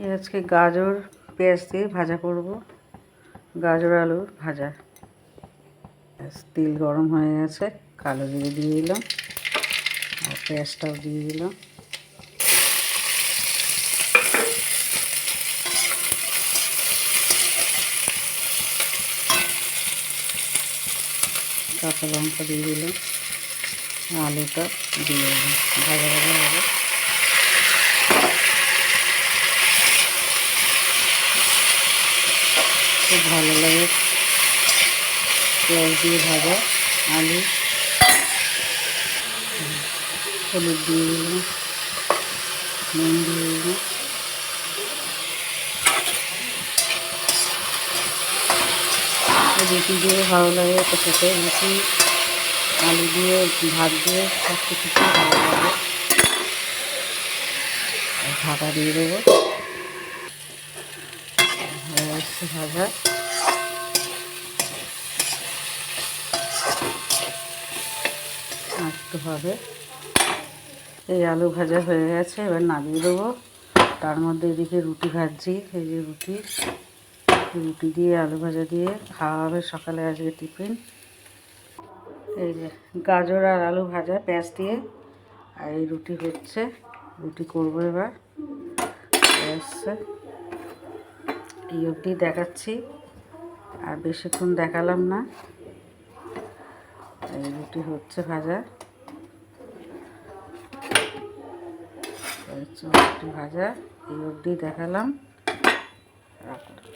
আজকে গাজর পেঁয়াজ দিয়ে ভাজা করব। গাজর আলুর ভাজা। তেল গরম হয়ে গেছে, কালো জিরে দিয়ে দিলাম আর পেঁয়াজটাও দিয়ে দিলাম। কাঁচা লঙ্কা দিয়ে দিলাম, আলুটা দিয়ে দিলাম, ভাজা ভাজা হবে। খুব ভালো লাগে পেঁয়াজ দিয়ে ভাজা আলু। হলুদ দিয়ে দিলাম, নুন দিয়ে দিলাম। রুটি দিয়ে ভালো লাগে, তো খেতে রুটি আলু দিয়ে ভাত দিয়ে সব কিছু ভালো লাগে। ঢাকা দিয়ে দেবো, হয়ে আসছে ভাজা। একটু হবে। এই আলু ভাজা হয়ে গেছে, এবার নামিয়ে দেবো। তার মধ্যে এদিকে রুটি ভাজছি, এই যে রুটি দিয়ে আলু ভাজা দিয়ে খাওয়া হবে সকালে আজকে টিফিন। এই যে গাজর আর আলু ভাজা পেঁয়াজ দিয়ে, আর এই রুটি হচ্ছে, রুটি করবো এবার। এসছে এই অবধি দেখাচ্ছি, আর বেশিক্ষণ দেখালাম না। এই রুটি হচ্ছে ভাজা, রুটি ভাজা এই অবধি দেখালাম।